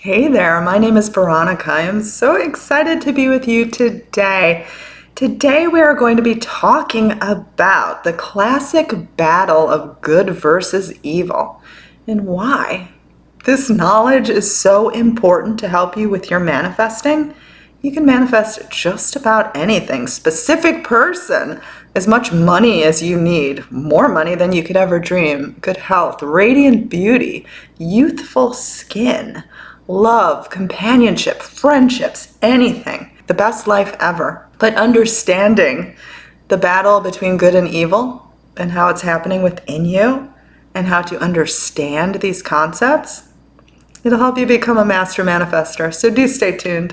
Hey there, my name is Veronica. I am so excited to be with you today. Today we are going to be talking about the classic battle of good versus evil and why this knowledge is so important to help you with your manifesting. You can manifest just about anything, specific person, as much money as you need, more money than you could ever dream, good health, radiant beauty, youthful skin, love, companionship, friendships, anything. The best life ever. But understanding the battle between good and evil and how it's happening within you and how to understand these concepts, it'll help you become a master manifester. So do stay tuned.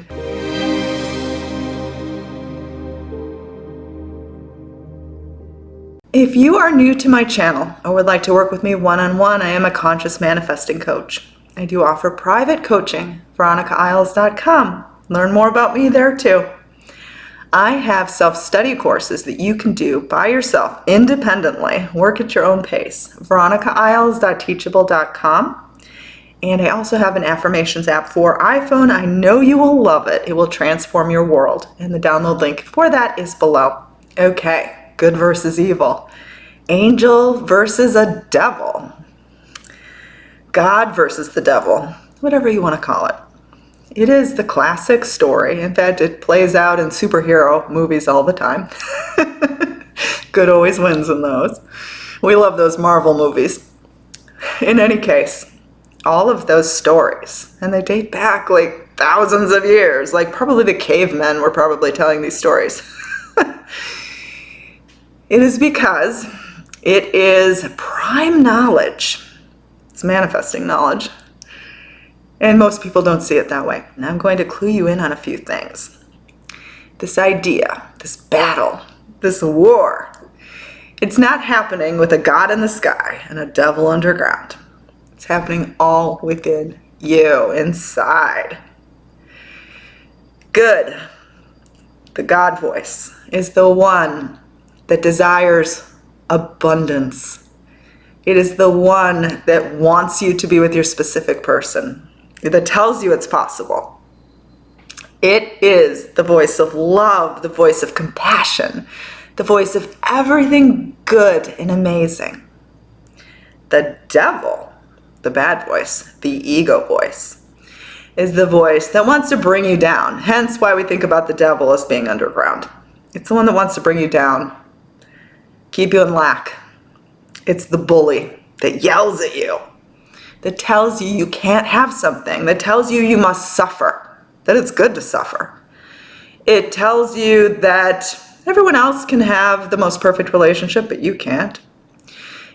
If you are new to my channel or would like to work with me one-on-one, I am a conscious manifesting coach. I do offer private coaching, veronicaisles.com. Learn more about me there too. I have self-study courses that you can do by yourself, independently, work at your own pace, veronicaisles.teachable.com. And I also have an affirmations app for iPhone. I know you will love it. It will transform your world. And the download link for that is below. Okay, good versus evil. Angel versus a devil. God versus the devil, whatever you want to call it. It is the classic story. In fact, it plays out in superhero movies all the time. Good always wins in those. We love those Marvel movies. In any case, all of those stories, and they date back like thousands of years, like probably the cavemen were probably telling these stories. It is because it is prime knowledge. It's manifesting knowledge. And most people don't see it that way. And I'm going to clue you in on a few things. This idea, this battle, this war, it's not happening with a God in the sky and a devil underground. It's happening all within you, inside. Good, the God voice, is the one that desires abundance. It is the one that wants you to be with your specific person, that tells you it's possible. It is the voice of love, the voice of compassion, the voice of everything good and amazing. The devil, the bad voice, the ego voice, is the voice that wants to bring you down. Hence why we think about the devil as being underground. It's the one that wants to bring you down, keep you in lack. It's the bully that yells at you, that tells you you can't have something, that tells you you must suffer, that it's good to suffer. It tells you that everyone else can have the most perfect relationship, but you can't.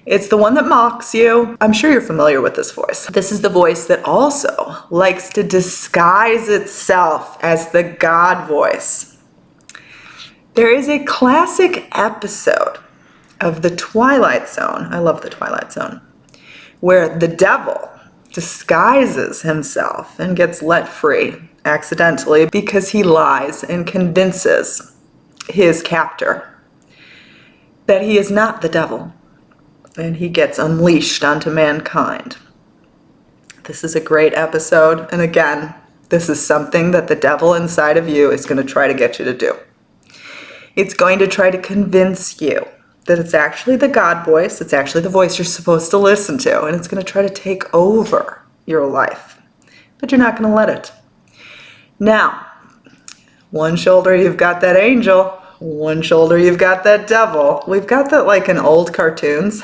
It's the one that mocks you. I'm sure you're familiar with this voice. This is the voice that also likes to disguise itself as the God voice. There is a classic episode of The Twilight Zone, I love The Twilight Zone, where the devil disguises himself and gets let free accidentally because he lies and convinces his captor that he is not the devil, and he gets unleashed onto mankind. This is a great episode, and again, this is something that the devil inside of you is going to try to get you to do. It's going to try to convince you that it's actually the God voice, it's actually the voice you're supposed to listen to, and it's going to try to take over your life. But you're not going to let it. Now, one shoulder you've got that angel, one shoulder you've got that devil. We've got that like in old cartoons.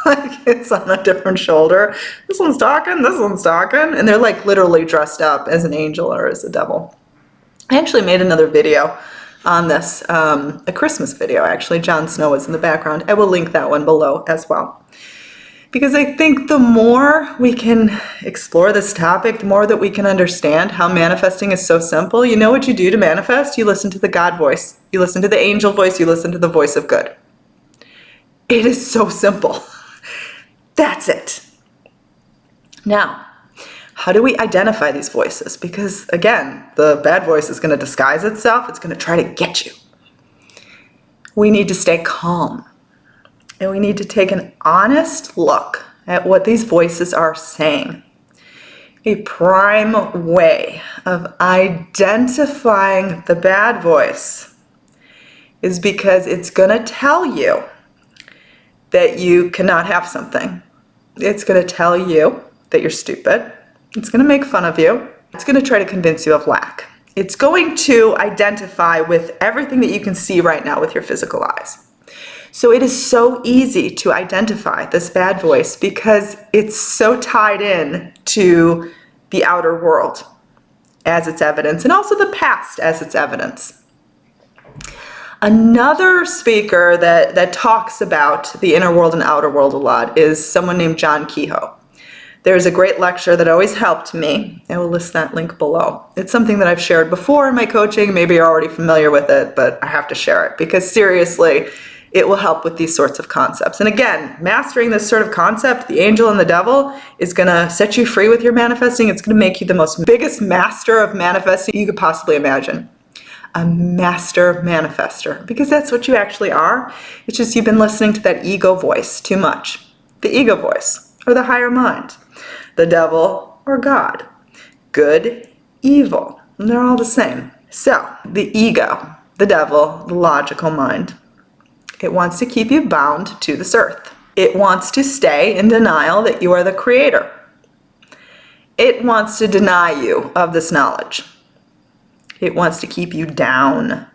Like it's on a different shoulder. This one's talking, and they're like literally dressed up as an angel or as a devil. I actually made another video on this, a Christmas video actually. Jon Snow was in the background. I will link that one below as well. Because I think the more we can explore this topic, the more that we can understand how manifesting is so simple. You know what you do to manifest? You listen to the God voice. You listen to the angel voice. You listen to the voice of good. It is so simple. That's it. Now, how do we identify these voices? Because again, the bad voice is going to disguise itself. It's going to try to get you. We need to stay calm. And we need to take an honest look at what these voices are saying. A prime way of identifying the bad voice is because it's going to tell you that you cannot have something. It's going to tell you that you're stupid. It's going to make fun of you. It's going to try to convince you of lack. It's going to identify with everything that you can see right now with your physical eyes. So it is so easy to identify this bad voice because it's so tied in to the outer world as its evidence and also the past as its evidence. Another speaker that talks about the inner world and outer world a lot is someone named John Kehoe. There's a great lecture that always helped me. I will list that link below. It's something that I've shared before in my coaching. Maybe you're already familiar with it, but I have to share it because seriously, it will help with these sorts of concepts. And again, mastering this sort of concept, the angel and the devil, is going to set you free with your manifesting. It's going to make you the biggest master of manifesting you could possibly imagine. A master manifester, because that's what you actually are. It's just you've been listening to that ego voice too much. The ego voice, or the higher mind, the devil or God, good, evil, and they're all the same. So the ego, the devil, the logical mind, it wants to keep you bound to this earth. It wants to stay in denial that you are the creator. It wants to deny you of this knowledge. It wants to keep you down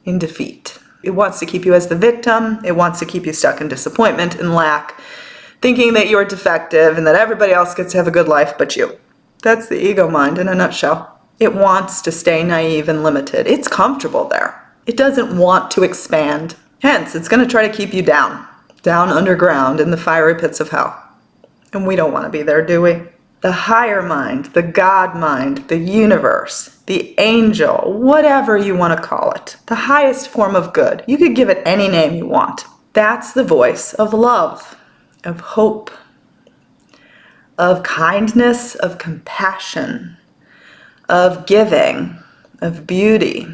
in defeat. It wants to keep you as the victim. It wants to keep you stuck in disappointment and lack, thinking that you're defective and that everybody else gets to have a good life but you. That's the ego mind in a nutshell. It wants to stay naive and limited. It's comfortable there. It doesn't want to expand. Hence, it's going to try to keep you down underground in the fiery pits of hell. And we don't want to be there, do we? The higher mind, the God mind, the universe, the angel, whatever you want to call it, the highest form of good. You could give it any name you want. That's the voice of love, of hope, of kindness, of compassion, of giving, of beauty,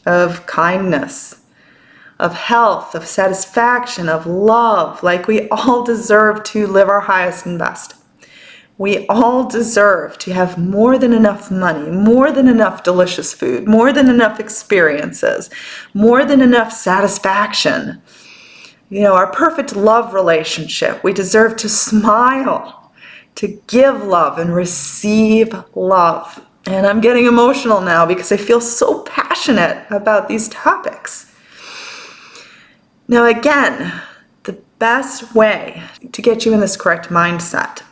of kindness, of health, of satisfaction, of love. Like we all deserve to live our highest and best. We all deserve to have more than enough money, more than enough delicious food, more than enough experiences, more than enough satisfaction. You know, our perfect love relationship. We deserve to smile, to give love and receive love. And I'm getting emotional now because I feel so passionate about these topics. Now again, the best way to get you in this correct mindset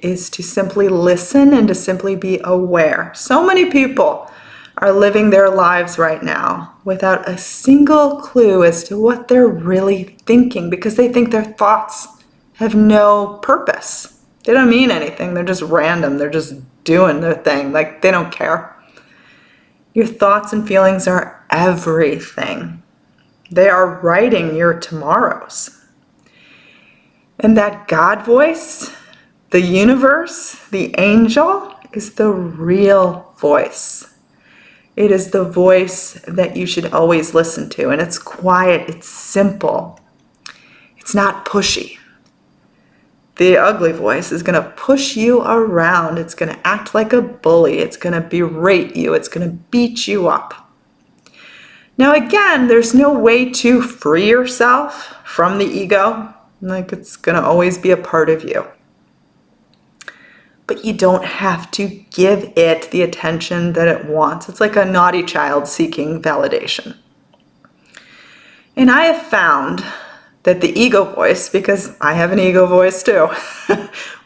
is to simply listen and to simply be aware. So many people are living their lives right now without a single clue as to what they're really thinking because they think their thoughts have no purpose. They don't mean anything. They're just random. They're just doing their thing. Like they don't care. Your thoughts and feelings are everything. They are writing your tomorrows. And that God voice, the universe, the angel, is the real voice. It is the voice that you should always listen to. And it's quiet, it's simple. It's not pushy. The ugly voice is going to push you around. It's going to act like a bully. It's going to berate you. It's going to beat you up. Now again, there's no way to free yourself from the ego. Like it's going to always be a part of you. But you don't have to give it the attention that it wants. It's like a naughty child seeking validation. And I have found that the ego voice, because I have an ego voice too,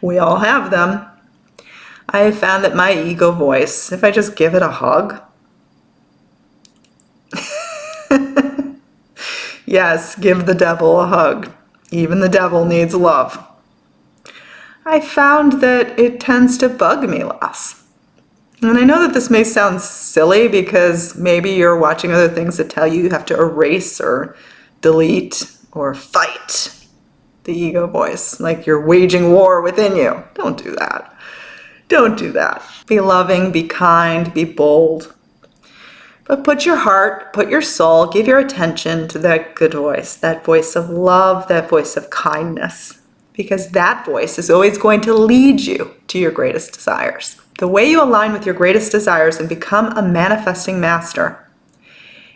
we all have them. I have found that my ego voice, if I just give it a hug, yes, give the devil a hug. Even the devil needs love. I found that it tends to bug me less. And I know that this may sound silly because maybe you're watching other things that tell you have to erase or delete or fight the ego voice, like you're waging war within you. Don't do that. Don't do that. Be loving, be kind, be bold. But put your heart, put your soul, give your attention to that good voice, that voice of love, that voice of kindness. because that voice is always going to lead you to your greatest desires. The way you align with your greatest desires and become a manifesting master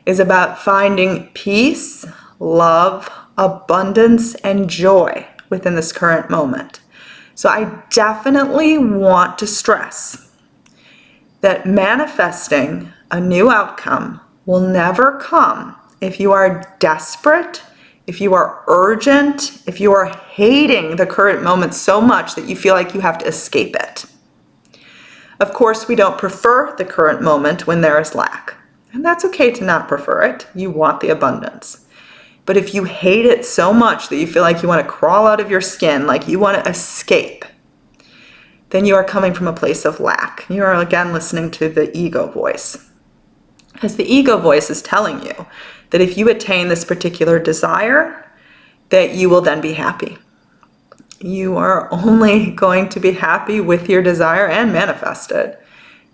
is about finding peace, love, abundance, and joy within this current moment. So I definitely want to stress that manifesting a new outcome will never come if you are desperate, if you are urgent, if you are hating the current moment so much that you feel like you have to escape it. Of course, we don't prefer the current moment when there is lack. And that's okay to not prefer it. You want the abundance. But if you hate it so much that you feel like you want to crawl out of your skin, like you want to escape, then you are coming from a place of lack. You are again listening to the ego voice. Because the ego voice is telling you that if you attain this particular desire, that you will then be happy. You are only going to be happy with your desire and manifest it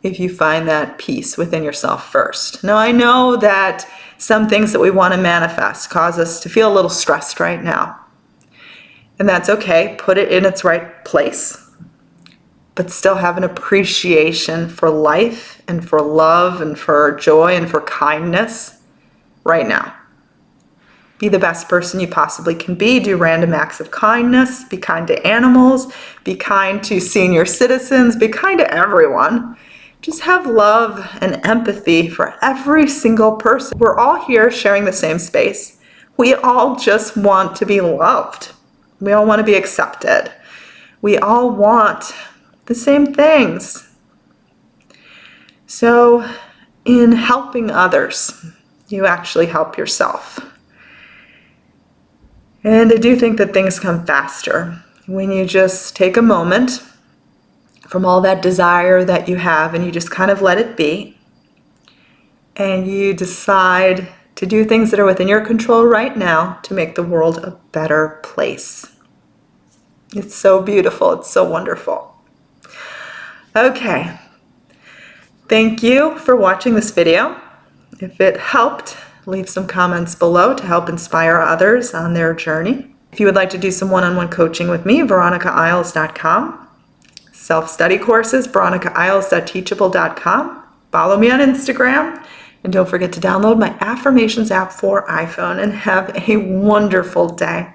if you find that peace within yourself first. Now, I know that some things that we want to manifest cause us to feel a little stressed right now. And that's okay. Put it in its right place, but still have an appreciation for life and for love and for joy and for kindness right now. Be the best person you possibly can be. Do random acts of kindness. Be kind to animals. Be kind to senior citizens. Be kind to everyone. Just have love and empathy for every single person. We're all here sharing the same space. We all just want to be loved. We all want to be accepted. We all want the same things. So in helping others, you actually help yourself. And I do think that things come faster when you just take a moment from all that desire that you have and you just kind of let it be. And you decide to do things that are within your control right now to make the world a better place. It's so beautiful. It's so wonderful. Okay. Thank you for watching this video. If it helped, leave some comments below to help inspire others on their journey. If you would like to do some one-on-one coaching with me, veronicaisles.com. Self-study courses, veronicaisles.teachable.com. Follow me on Instagram. And don't forget to download my affirmations app for iPhone and have a wonderful day.